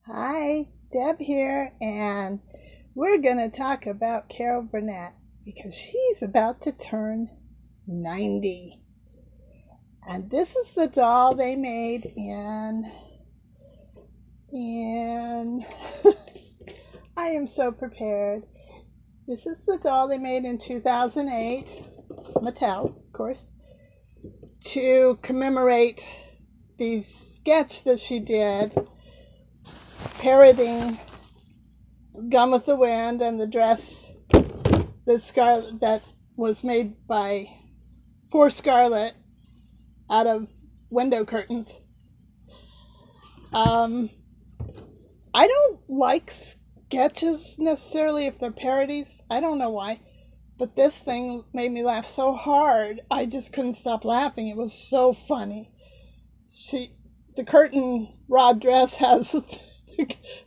Hi, Deb here, and we're going to talk about Carol Burnett because she's about to turn 90. And this is the doll they made in I am so prepared. This is the doll they made in 2008, Mattel, of course, to commemorate the sketch that she did parodying Gone with the Wind and the dress that was made for Scarlett out of window curtains. I don't like sketches necessarily if they're parodies. I don't know why, but this thing made me laugh so hard I just couldn't stop laughing. It was so funny. The curtain rod dress has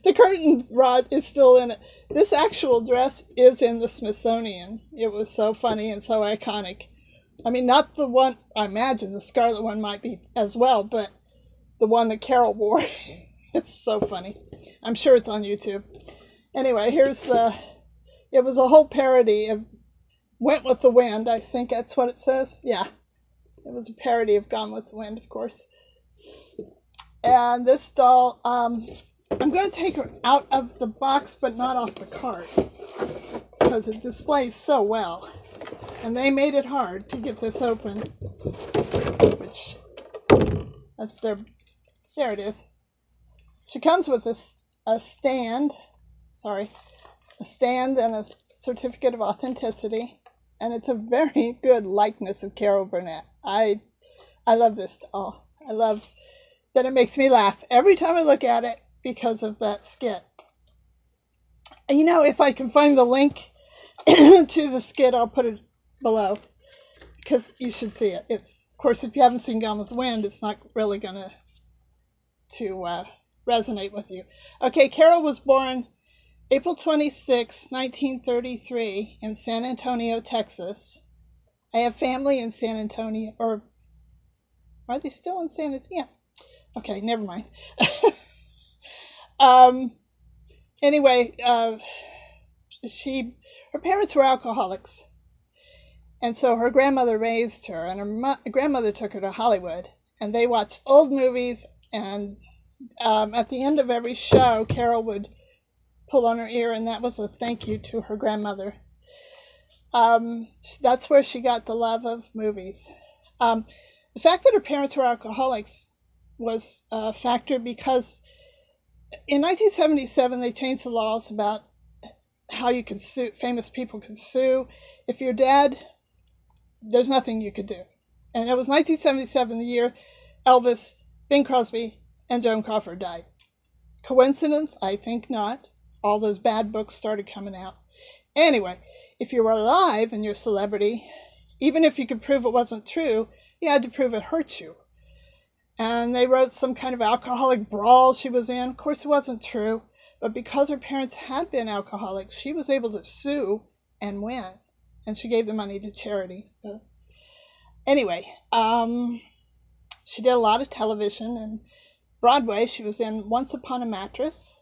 the curtain rod is still in it. This actual dress is in the Smithsonian. It was so funny and so iconic. I mean, not the one, I imagine the Scarlet one might be as well, but the one that Carol wore. It's so funny. I'm sure it's on YouTube. Anyway, it was a whole parody of Went with the Wind. I think that's what it says. Yeah, it was a parody of Gone with the Wind, of course. And this doll, I'm going to take her out of the box, but not off the cart, because it displays so well. And they made it hard to get this open, which, there it is. She comes with a stand and a certificate of authenticity, and it's a very good likeness of Carol Burnett. I love this doll. I love that it makes me laugh every time I look at it because of that skit. And if I can find the link to the skit, I'll put it below, because you should see it. It's, of course, if you haven't seen Gone with the Wind, it's not really going to resonate with you. Okay, Carol was born April 26, 1933 in San Antonio, Texas. I have family in San Antonio, or are they still in San Antonio? Yeah. Okay, never mind. Anyway, her parents were alcoholics, and so her grandmother raised her, and her grandmother took her to Hollywood, and they watched old movies, and at the end of every show, Carol would pull on her ear, and that was a thank you to her grandmother. That's where she got the love of movies. The fact that her parents were alcoholics was a factor because in 1977 they changed the laws about how you could sue, famous people could sue. If you're dead, there's nothing you could do. And it was 1977, the year Elvis, Bing Crosby, and Joan Crawford died. Coincidence? I think not. All those bad books started coming out. Anyway, if you were alive and you're a celebrity, even if you could prove it wasn't true, you had to prove it hurt you. And they wrote some kind of alcoholic brawl she was in. Of course, it wasn't true. But because her parents had been alcoholics, she was able to sue and win. And she gave the money to charities. So, anyway, she did a lot of television and Broadway. She was in Once Upon a Mattress.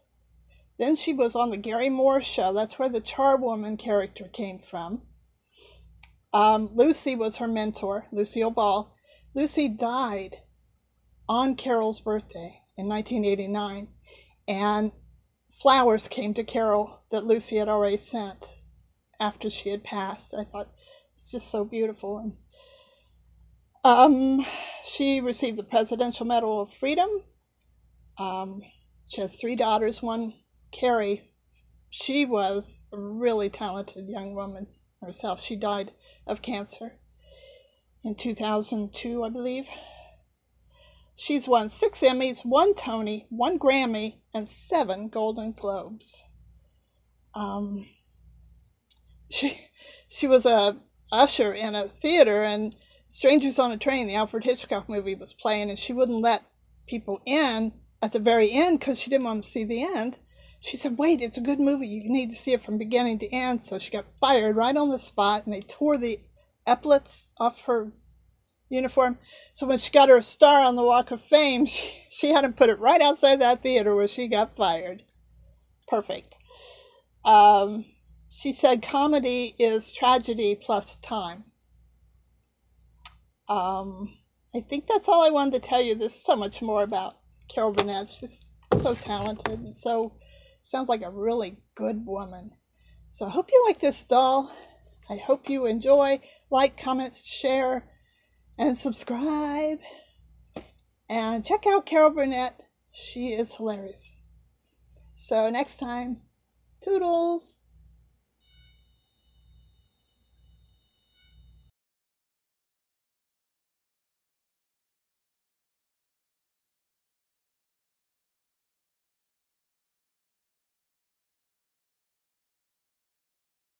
Then she was on the Gary Moore Show. That's where the charwoman character came from. Lucy was her mentor, Lucille Ball. Lucy died on Carol's birthday in 1989, and flowers came to Carol that Lucy had already sent after she had passed. I thought it's just so beautiful. And she received the Presidential Medal of Freedom. She has 3 daughters. One, Carrie, she was a really talented young woman herself. She died of cancer in 2002, I believe. She's won 6 Emmys, 1 Tony, 1 Grammy, and 7 Golden Globes. She was a usher in a theater, and Strangers on a Train, the Alfred Hitchcock movie, was playing, and she wouldn't let people in at the very end because she didn't want them to see the end. She said, wait, it's a good movie. You need to see it from beginning to end. So she got fired right on the spot, and they tore the epaulets off her, uniform. So when she got her star on the Walk of Fame, she had him put it right outside that theater where she got fired. Perfect. She said comedy is tragedy plus time. I think that's all I wanted to tell you. There's so much more about Carol Burnett. She's so talented and so sounds like a really good woman. So I hope you like this doll. I hope you enjoy. Like, comment, share, and subscribe. And check out Carol Burnett. She is hilarious. So next time, toodles.